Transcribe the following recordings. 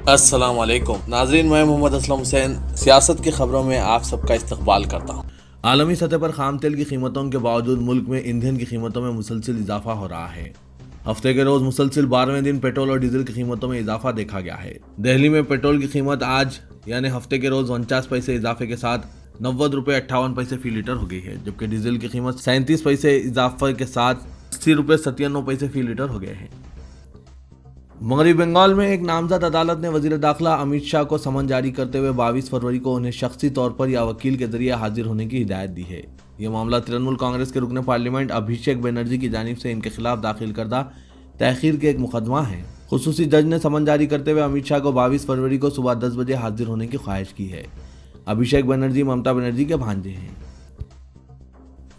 السلام علیکم ناظرین، میں محمد اسلم حسین سیاست کی خبروں میں آپ سب کا استقبال کرتا ہوں۔ عالمی سطح پر خام تیل کی قیمتوں کے باوجود ملک میں ایندھن کی قیمتوں میں مسلسل اضافہ ہو رہا ہے۔ ہفتے کے روز مسلسل 12ویں دن پیٹرول اور ڈیزل کی قیمتوں میں اضافہ دیکھا گیا ہے۔ دہلی میں پیٹرول کی قیمت آج یعنی ہفتے کے روز 49 پیسے اضافے کے ساتھ 90 روپے 58 پیسے فی لیٹر ہو گئی ہے، جبکہ ڈیزل کی قیمت 37 پیسے اضافے کے ساتھ 80 روپے 97 پیسے فی لیٹر ہو گئے ہیں۔ مغربی بنگال میں ایک نامزد عدالت نے وزیر داخلہ امت شاہ کو سمن جاری کرتے ہوئے 22 فروری کو انہیں شخصی طور پر یا وکیل کے ذریعے حاضر ہونے کی ہدایت دی ہے۔ یہ معاملہ ترنمول کانگریس کے رکن پارلیمنٹ ابھیشیک بنرجی کی جانب سے ان کے خلاف داخل کردہ تاخیر کے ایک مقدمہ ہے۔ خصوصی جج نے سمن جاری کرتے ہوئے امت شاہ کو 22 فروری کو صبح 10 بجے حاضر ہونے کی خواہش کی ہے۔ ابھیشیک بنرجی ممتا بنرجی کے بھانجے ہیں۔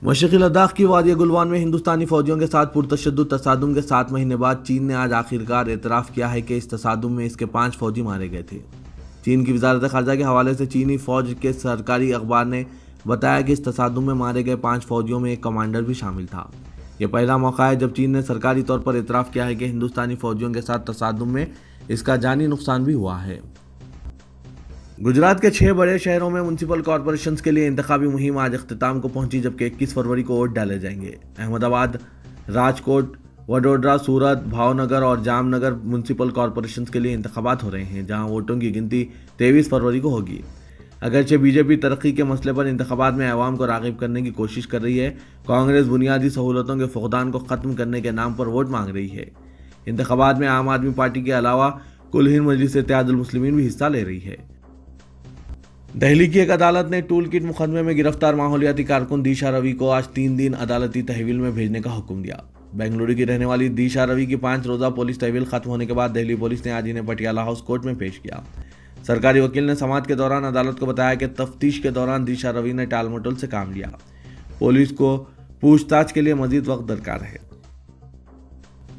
مشرقی لداخ کی وادی گلوان میں ہندوستانی فوجیوں کے ساتھ پرتشدد تصادم کے 7 مہینے بعد چین نے آج آخرکار اعتراف کیا ہے کہ اس تصادم میں اس کے 5 فوجی مارے گئے تھے۔ چین کی وزارت خارجہ کے حوالے سے چینی فوج کے سرکاری اخبار نے بتایا کہ اس تصادم میں مارے گئے 5 فوجیوں میں ایک کمانڈر بھی شامل تھا۔ یہ پہلا موقع ہے جب چین نے سرکاری طور پر اعتراف کیا ہے کہ ہندوستانی فوجیوں کے ساتھ تصادم میں اس کا جانی نقصان بھی ہوا ہے۔ گجرات کے 6 بڑے شہروں میں میونسپل کارپوریشنز کے لیے انتخابی مہم آج اختتام کو پہنچی، جبکہ 21 فروری کو ووٹ ڈالے جائیں گے۔ احمد آباد، راجکوٹ، وڈودرا، سورت، بھاؤنگر اور جام نگر میونسپل کارپوریشنز کے لیے انتخابات ہو رہے ہیں، جہاں ووٹوں کی گنتی 23 فروری کو ہوگی۔ اگرچہ بی جے پی ترقی کے مسئلے پر انتخابات میں عوام کو راغب کرنے کی کوشش کر رہی ہے، کانگریس بنیادی سہولتوں کے فقدان کو ختم کرنے کے نام پر ووٹ مانگ رہی ہے۔ انتخابات میں عام آدمی پارٹی کے علاوہ کل ہند مجلس اتحاد المسلمین بھی حصہ لے رہی ہے۔ دہلی کی ایک عدالت نے ٹول کٹ مقدمے میں گرفتار ماحولیاتی کارکن دیشا روی کو آج 3 دن عدالتی تحویل میں بھیجنے کا حکم دیا۔ بنگلورو کی رہنے والی دیشا روی کی 5 روزہ پولیس تحویل ختم ہونے کے بعد دہلی پولیس نے آج انہیں پٹیالہ ہاؤس کورٹ میں پیش کیا۔ سرکاری وکیل نے سماعت کے دوران عدالت کو بتایا کہ تفتیش کے دوران دیشا روی نے ٹال مٹول سے کام لیا۔ پولیس کو پوچھ تاچھ کے لیے مزید وقت درکار ہے۔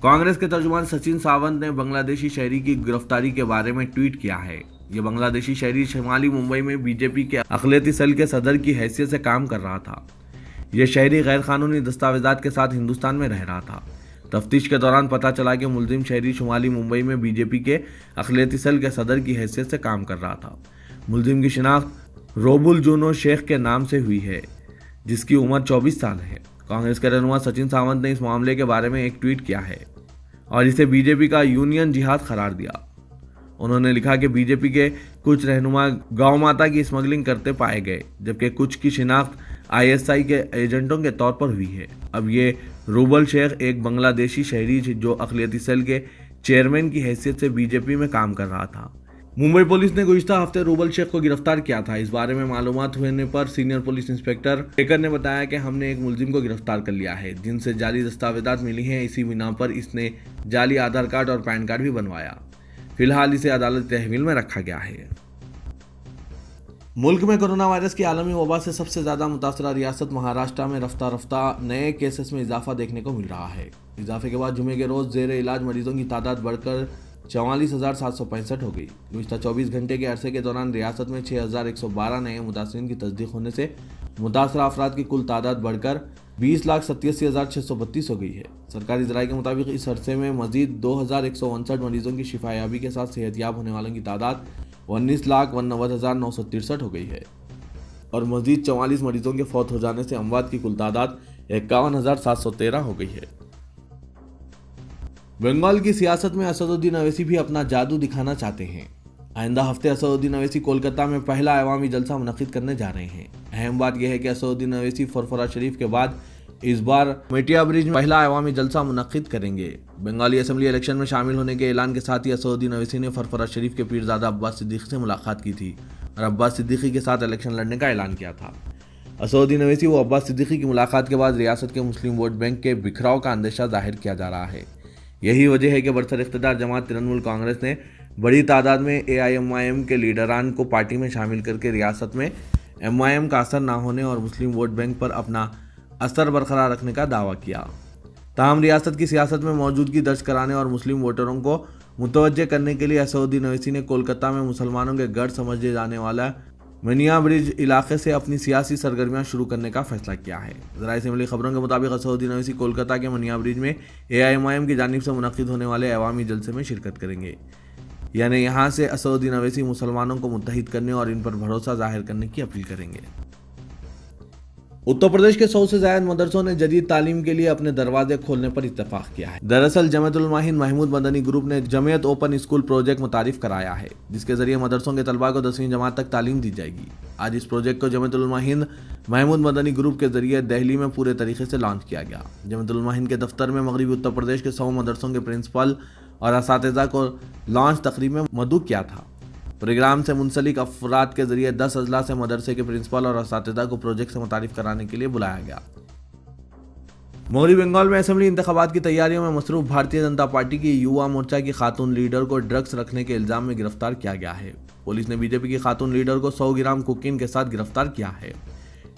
کانگریس کے ترجمان سچن ساونت نے بنگلہ دیشی شہری کی گرفتاری کے بارے میں ٹویٹ کیا ہے۔ یہ بنگلہ دیشی شہری شمالی ممبئی میں بی جے پی کے اقلیتی سیل کے صدر کی حیثیت سے کام کر رہا تھا۔ یہ شہری غیر قانونی دستاویزات کے ساتھ ہندوستان میں رہ رہا تھا۔ تفتیش کے دوران پتہ چلا کہ ملزم شہری شمالی ممبئی میں بی جے پی کے اقلیتی سیل کے صدر کی حیثیت سے کام کر رہا تھا۔ ملزم کی شناخت روبل جونو شیخ کے نام سے ہوئی ہے، جس کی عمر 24 سال ہے۔ کانگریس کے رہنما سچن ساونت نے اس معاملے کے بارے میں ایک ٹویٹ کیا ہے اور اسے بی جے پی کا یونین جہاد قرار دیا۔ انہوں نے لکھا کہ بی جے پی کے کچھ رہنما گاؤں ماتا کی اسمگلنگ کرتے پائے گئے، جبکہ کچھ کی شناخت آئی ایس آئی کے ایجنٹوں کے طور پر ہوئی ہے۔ اب یہ روبل شیخ ایک بنگلہ دیشی شہری جو اقلیتی سیل کے چیئرمین کی حیثیت سے بی جے پی میں کام کر رہا تھا۔ ممبئی پولیس نے گزشتہ ہفتے روبل شیخ کو گرفتار کیا تھا۔ اس بارے میں معلومات ہونے پر سینئر پولیس انسپکٹر شیکر نے بتایا کہ ہم نے ایک ملزم کو گرفتار کر لیا ہے، جن سے جعلی دستاویزات ملی ہیں۔ اسی بنا پر اس نے جعلی آدھار کارڈ اور پین کارڈ بھی بنوایا۔ فی الحال اسے عدالتی تحویل میں رکھا گیا ہے۔ ملک میں کورونا وائرس کی عالمی وبا سے سب سے زیادہ متاثرہ ریاست مہاراشٹر میں رفتہ رفتہ نئے کیسز میں اضافہ دیکھنے کو مل رہا ہے۔ اضافے کے بعد جمعے کے روز زیر علاج مریضوں کی تعداد بڑھ کر 44,765 ہو گئی۔ گزشتہ 24 گھنٹے کے عرصے کے دوران ریاست میں 6,112 نئے متاثرین کی تصدیق ہونے سے متاثرہ افراد کی کل تعداد بڑھ کر 20,87,632 ہو گئی ہے۔ سرکاری ذرائع کے مطابق اس عرصے میں مزید 2,159 مریضوں کی شفا یابی کے ساتھ صحت یاب ہونے والوں کی تعداد 19,89,963 ہو گئی ہے اور مزید 44 مریضوں کے فوت ہو جانے سے اموات کی کل تعداد 51,713 ہو گئی ہے۔ بنگال کی سیاست میں اسد الدین اویسی بھی اپنا جادو دکھانا چاہتے ہیں۔ آئندہ ہفتے اسد الدین اویسی کولکتہ میں پہلا عوامی جلسہ منعقد کرنے جا رہے ہیں۔ اہم بات یہ ہے کہ اسد الدین اویسی فرفرہ شریف کے بعد اس بار میٹیا برج میں پہلا عوامی جلسہ منعقد کریں گے۔ بنگالی اسمبلی الیکشن میں شامل ہونے کے اعلان کے ساتھ ہی اسد الدین اویسی نے فرفرہ شریف کے پیرزادہ عباس صدیقی سے ملاقات کی تھی اور عباس صدیقی کے ساتھ الیکشن لڑنے کا اعلان کیا تھا۔ اسد الدین اویسی و عباس صدیقی کی ملاقات کے بعد ریاست کے مسلم ووٹ بینک کے بکھراؤ کا اندیشہ ظاہر کیا جا رہا ہے۔ یہی وجہ ہے کہ برسر اقتدار جماعت ترنمول کانگریس نے بڑی تعداد میں اے آئی ایم آئی ایم کے لیڈران کو پارٹی میں شامل کر کے ریاست میں ایم آئی ایم کا اثر نہ ہونے اور مسلم ووٹ بینک پر اپنا اثر برقرار رکھنے کا دعویٰ کیا۔ تاہم ریاست کی سیاست میں موجودگی درج کرانے اور مسلم ووٹروں کو متوجہ کرنے کے لیے اسد الدین اویسی نے کولکتہ میں مسلمانوں کے گڑھ سمجھے جانے والا منیا برج علاقے سے اپنی سیاسی سرگرمیاں شروع کرنے کا فیصلہ کیا ہے۔ ذرائع سے ملی خبروں کے مطابق اسد الدین اویسی کولکتہ کے منیا برج میں اے آئی ایم آئی ایم کی جانب سے منعقد ہونے والے عوامی جلسے میں شرکت کریں گے۔ یعنی یہاں سے اسدالدین اویسی مسلمانوں کو متحد کرنے اور ان پر بھروسہ ظاہر کرنے کی اپیل کریں گے۔ اتر پردیش کے 100 سے زائد مدرسوں نے جدید تعلیم کے لیے اپنے دروازے کھولنے پر اتفاق کیا ہے۔ دراصل جمعیت علماء ہند محمود مدنی گروپ نے جمعیت اوپن اسکول پروجیکٹ متعارف کرایا ہے، جس کے ذریعے مدرسوں کے طلباء کو 10ویں جماعت تک تعلیم دی جائے گی۔ آج اس پروجیکٹ کو جمعیت علماء ہند محمود مدنی گروپ کے ذریعے دہلی میں پورے طریقے سے لانچ کیا گیا۔ جمعیت علماء ہند کے دفتر میں مغربی اتر پردیش کے 100 مدرسوں کے پرنسپل اور اساتذہ کو لانچ تقریب میں مدعو کیا تھا۔ پروگرام سے منسلک افراد کے ذریعے 10 اضلاع سے مدرسے کے پرنسپل اور اساتذہ کو پروجیکٹ سے متعارف کرانے کے لیے بلایا گیا۔ مغربی بنگال میں اسمبلی انتخابات کی تیاریوں میں مصروف بھارتیہ جنتا پارٹی کی یووا مورچہ کی خاتون لیڈر کو ڈرگس رکھنے کے الزام میں گرفتار کیا گیا ہے۔ پولیس نے بی جے پی کی خاتون لیڈر کو 100 گرام کوکین کے ساتھ گرفتار کیا ہے۔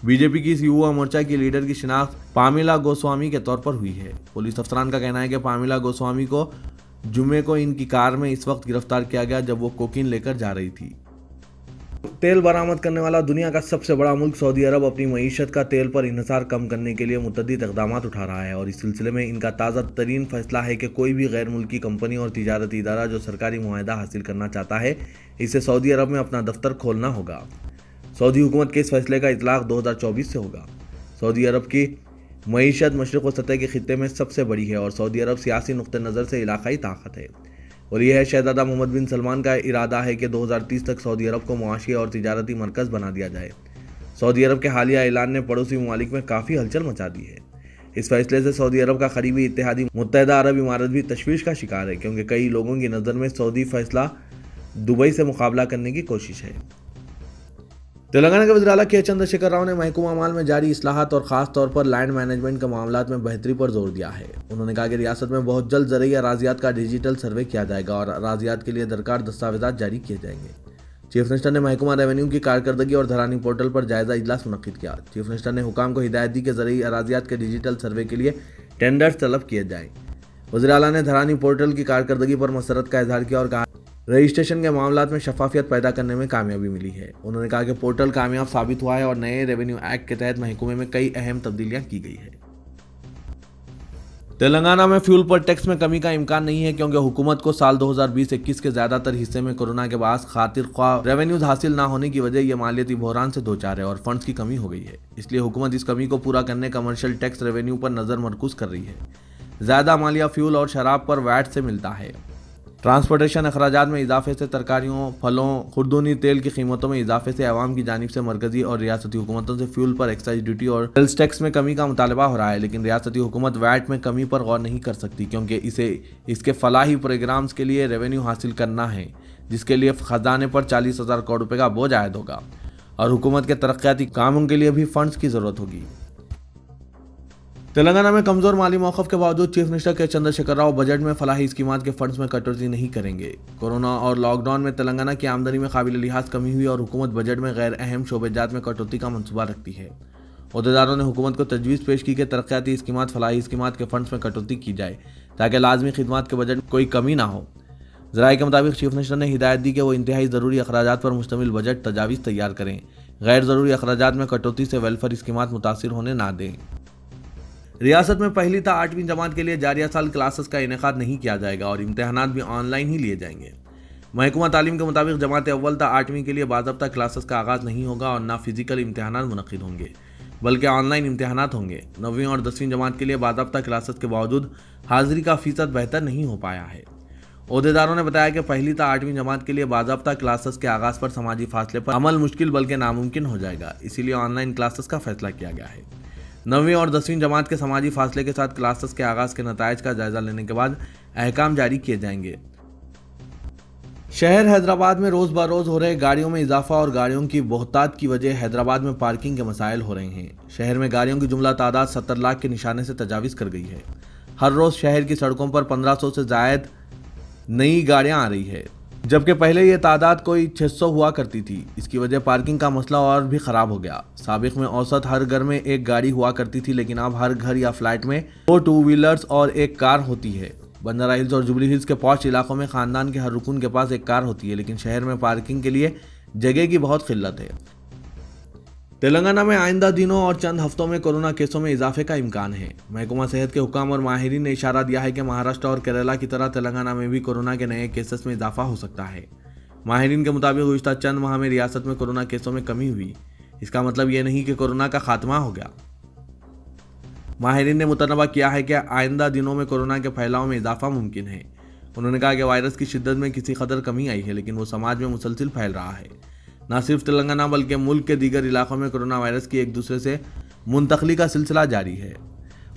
بی جے پی کی اس یووا مورچہ کی لیڈر کی شناخت پامیلا گوسوامی کے طور پر ہوئی ہے۔ پولیس افسران کا کہنا ہے کہ پامیلا گوسوامی کو جمعے کو ان کی کار میں اس وقت گرفتار کیا گیا جب وہ کوکین لے کر جا رہی تھی۔ تیل برآمد کرنے والا دنیا کا سب سے بڑا ملک سعودی عرب اپنی معیشت کا تیل پر انحصار کم کرنے کے لیے متعدد اقدامات اٹھا رہا ہے، اور اس سلسلے میں ان کا تازہ ترین فیصلہ ہے کہ کوئی بھی غیر ملکی کمپنی اور تجارتی ادارہ جو سرکاری معاہدہ حاصل کرنا چاہتا ہے اسے سعودی عرب میں اپنا دفتر کھولنا ہوگا۔ سعودی حکومت کے اس فیصلے کا اطلاق 2024 سے ہوگا۔ سعودی عرب کی معیشت مشرق و سطح کے خطے میں سب سے بڑی ہے اور سعودی عرب سیاسی نقطہ نظر سے علاقائی طاقت ہے، اور یہ ہے شہزادہ محمد بن سلمان کا ارادہ ہے کہ 2030 تک سعودی عرب کو معاشی اور تجارتی مرکز بنا دیا جائے۔ سعودی عرب کے حالیہ اعلان نے پڑوسی ممالک میں کافی ہلچل مچا دی ہے۔ اس فیصلے سے سعودی عرب کا قریبی اتحادی متحدہ عرب امارات بھی تشویش کا شکار ہے، کیونکہ کئی لوگوں کی نظر میں سعودی فیصلہ دبئی سے مقابلہ کرنے کی کوشش ہے۔ تلنگانہ کے وزیر اعلیٰ کے چندر شیکھر راؤ نے محکمہ مال میں جاری اصلاحات اور خاص طور پر لینڈ مینجمنٹ کے معاملات میں بہتری پر زور دیا ہے۔ انہوں نے کہا کہ ریاست میں بہت جلد زرعی اراضیات کا ڈیجیٹل سروے کیا جائے گا اور اراضیات کے لیے درکار دستاویزات جاری کیے جائیں گے۔ چیف منسٹر نے محکمہ ریونیو کی کارکردگی اور دھرانی پورٹل پر جائزہ اجلاس منعقد کیا۔ چیف منسٹر نے حکام کو ہدایت دی کہ زرعی اراضیات کے ڈیجیٹل سروے کے لیے ٹینڈرز طلب کیے جائیں۔ وزیر اعلیٰ نے دھرانی پورٹل کی کارکردگی پر مسرت کا اظہار کیا اور کہا رجسٹریشن کے معاملات میں شفافیت پیدا کرنے میں کامیابی ملی ہے۔ انہوں نے کہا کہ پورٹل کامیاب ثابت ہوا ہے اور نئے ریونیو ایکٹ کے تحت محکمے میں کئی اہم تبدیلیاں کی گئی ہیں۔ تلنگانہ میں فیول پر ٹیکس میں کمی کا امکان نہیں ہے، کیونکہ حکومت کو سال 2020-21 کے زیادہ تر حصے میں کورونا کے باعث خاطر خواہ ریونیوز حاصل نہ ہونے کی وجہ یہ مالیاتی بحران سے دوچار ہے اور فنڈز کی کمی ہو گئی ہے۔ اس لیے حکومت اس کمی کو پورا کرنے کمرشل ٹیکس ریونیو پر نظر مرکوز کر رہی ہے۔ زیادہ مالیہ فیول اور شراب پر ویٹ سے ملتا ہے۔ ٹرانسپورٹیشن اخراجات میں اضافے سے، ترکاریوں، پھلوں، خوردونی تیل کی قیمتوں میں اضافے سے عوام کی جانب سے مرکزی اور ریاستی حکومتوں سے فیول پر ایکسائز ڈیوٹی اور سیلز ٹیکس میں کمی کا مطالبہ ہو رہا ہے، لیکن ریاستی حکومت ویٹ میں کمی پر غور نہیں کر سکتی، کیونکہ اسے اس کے فلاحی پروگرامز کے لیے ریونیو حاصل کرنا ہے، جس کے لیے خزانے پر 40,000 کروڑ روپے کا بوجھ عائد ہوگا اور حکومت کے ترقیاتی کاموں کے لیے بھی فنڈز کی ضرورت ہوگی۔ تلنگانہ میں کمزور مالی موقف کے باوجود چیف منسٹر کے چندر شیکھر راؤ بجٹ میں فلاحی اسکیمات کے فنڈز میں کٹوتی نہیں کریں گے۔ کورونا اور لاک ڈاؤن میں تلنگانہ کی آمدنی میں قابل لحاظ کمی ہوئی اور حکومت بجٹ میں غیر اہم شعبہ جات میں کٹوتی کا منصوبہ رکھتی ہے۔ عہدیداروں نے حکومت کو تجویز پیش کی کہ ترقیاتی اسکیمات، فلاحی اسکیمات کے فنڈز میں کٹوتی کی جائے تاکہ لازمی خدمات کے بجٹ میں کوئی کمی نہ ہو۔ ذرائع کے مطابق چیف منسٹر نے ہدایت دی کہ وہ انتہائی ضروری اخراجات پر مشتمل بجٹ تجاویز تیار کریں، غیر ضروری اخراجات میں کٹوتی سے ویلفیئر اسکیمات متاثر ہونے نہ دیں۔ ریاست میں پہلی تا 8ویں جماعت کے لیے جاریہ سال کلاسز کا انعقاد نہیں کیا جائے گا اور امتحانات بھی آن لائن ہی لیے جائیں گے۔ محکمہ تعلیم کے مطابق جماعت اول تا 8ویں کے لیے باضابطہ کلاسز کا آغاز نہیں ہوگا اور نہ فزیکل امتحانات منعقد ہوں گے، بلکہ آن لائن امتحانات ہوں گے۔ 9ویں اور 10ویں جماعت کے لیے باضابطہ کلاسز کے باوجود حاضری کا فیصد بہتر نہیں ہو پایا ہے۔ عہدیداروں نے بتایا کہ پہلی تا 8ویں جماعت کے لیے باضابطہ کلاسز کے آغاز پر سماجی فاصلے پر عمل مشکل بلکہ ناممکن ہو جائے گا، اسی لیے آن لائن کلاسز کا فیصلہ کیا گیا ہے۔ 9ویں اور 10ویں جماعت کے سماجی فاصلے کے ساتھ کلاسز کے آغاز کے نتائج کا جائزہ لینے کے بعد احکام جاری کیے جائیں گے۔ شہر حیدرآباد میں روز بروز ہو رہے گاڑیوں میں اضافہ اور گاڑیوں کی بہتات کی وجہ حیدرآباد میں پارکنگ کے مسائل ہو رہے ہیں۔ شہر میں گاڑیوں کی جملہ تعداد 70 لاکھ کے نشانے سے تجاوز کر گئی ہے۔ ہر روز شہر کی سڑکوں پر 1500 سے زائد نئی گاڑیاں آ رہی ہے، جبکہ پہلے یہ تعداد کوئی 600 ہوا کرتی تھی۔ اس کی وجہ پارکنگ کا مسئلہ اور بھی خراب ہو گیا۔ سابق میں اوسط ہر گھر میں ایک گاڑی ہوا کرتی تھی، لیکن اب ہر گھر یا فلیٹ میں 2 ٹو ویلرز اور ایک کار ہوتی ہے۔ بنجارہ ہلز اور جوبلی ہلز کے پوش علاقوں میں خاندان کے ہر رکن کے پاس ایک کار ہوتی ہے، لیکن شہر میں پارکنگ کے لیے جگہ کی بہت قلت ہے۔ تلنگانہ میں آئندہ دنوں اور چند ہفتوں میں کورونا کیسوں میں اضافے کا امکان ہے۔ محکمہ صحت کے حکام اور ماہرین نے اشارہ دیا ہے کہ مہاراشٹر اور کیرالہ کی طرح تلنگانہ میں بھی کورونا کے نئے کیسز میں اضافہ ہو سکتا ہے۔ ماہرین کے مطابق گزشتہ چند ماہ میں ریاست میں کورونا کیسوں میں کمی ہوئی۔ اس کا مطلب یہ نہیں کہ کورونا کا خاتمہ ہو گیا۔ ماہرین نے متنبہ کیا ہے کہ آئندہ دنوں میں کورونا کے پھیلاؤ میں اضافہ ممکن ہے۔ انہوں نے کہا کہ وائرس کی شدت میں کسی قدر کمی آئی ہے، لیکن وہ سماج میں مسلسل پھیل رہا ہے۔ نہ صرف تلنگانہ بلکہ ملک کے دیگر علاقوں میں کورونا وائرس کی ایک دوسرے سے منتقلی کا سلسلہ جاری ہے۔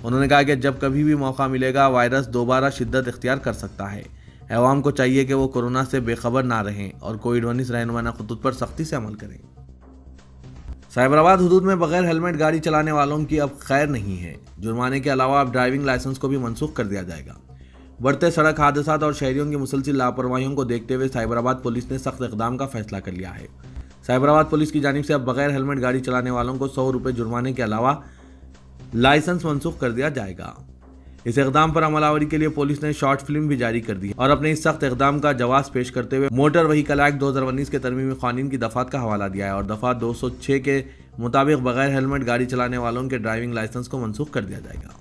انہوں نے کہا کہ جب کبھی بھی موقع ملے گا وائرس دوبارہ شدت اختیار کر سکتا ہے۔ عوام کو چاہیے کہ وہ کورونا سے بے خبر نہ رہیں اور کووڈ-19 رہنمانہ خطوط پر سختی سے عمل کریں۔ سائبر آباد حدود میں بغیر ہیلمٹ گاڑی چلانے والوں کی اب خیر نہیں ہے۔ جرمانے کے علاوہ اب ڈرائیونگ لائسنس کو بھی منسوخ کر دیا جائے گا۔ بڑھتے سڑک حادثات اور شہریوں کی مسلسل لاپرواہیوں کو دیکھتے ہوئے سائبر آباد پولیس نے سخت اقدام کا فیصلہ کر لیا ہے۔ سائبر آباد پولیس کی جانب سے اب بغیر ہیلمٹ گاڑی چلانے والوں کو 100 روپے جرمانے کے علاوہ لائسنس منسوخ کر دیا جائے گا۔ اس اقدام پر عمل آوری کے لیے پولیس نے شارٹ فلم بھی جاری کر دی اور اپنے اس سخت اقدام کا جواز پیش کرتے ہوئے موٹر وہیکل ایکٹ 2019 کے ترمیمی قوانین کی دفعات کا حوالہ دیا ہے اور دفعہ 206 کے مطابق بغیر ہیلمٹ گاڑی چلانے والوں کے ڈرائیونگ لائسنس کو منسوخ کر دیا جائے گا۔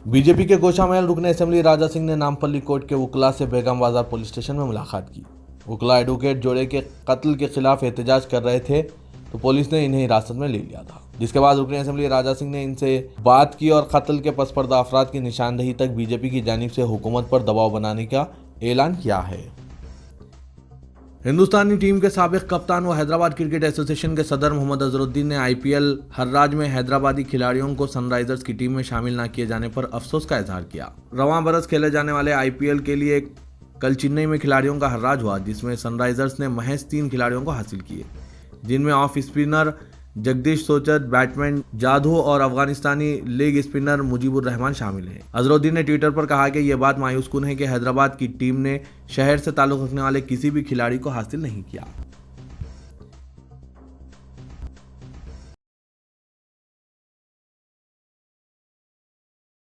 بی جے پی کے گوشہ محل رکن اسمبلی راجا سنگھ نے نامپلی کورٹ کے وکلاء سے بیگم بازار پولیس اسٹیشن میں ملاقات کی۔ وکلاء ایڈوکیٹ جوڑے کے قتل کے خلاف احتجاج کر رہے تھے تو پولیس نے انہیں حراست میں لے لیا تھا، جس کے بعد رکن اسمبلی راجا سنگھ نے ان سے بات کی اور قتل کے پس پردہ افراد کی نشاندہی تک بی جے پی کی جانب سے حکومت پر دباؤ بنانے کا اعلان کیا ہے۔ ہندوستانی ٹیم کے سابق کپتان و حیدرآباد کرکٹ ایسوسی ایشن کے صدر محمد اظہرالدین نے IPL ہراج میں حیدرآبادی کھلاڑیوں کو سن رائزرز کی ٹیم میں شامل نہ کیے جانے پر افسوس کا اظہار کیا۔ رواں برس کھیلے جانے والے IPL کے لیے کل چنئی میں کھلاڑیوں کا ہراج ہوا، جس میں سن رائزرز نے محض 3 کھلاڑیوں کو حاصل کیے، جن میں off spinner Jagdish Suchith, batsman Jadhav اور افغانستانی لیگ اسپنر مجیب الرحمان شامل ہیں۔ اظہرالدین نے ٹویٹر پر کہا کہ یہ بات مایوس کن ہے کہ حیدرآباد کی ٹیم نے شہر سے تعلق رکھنے والے کسی بھی کھلاڑی کو حاصل نہیں کیا۔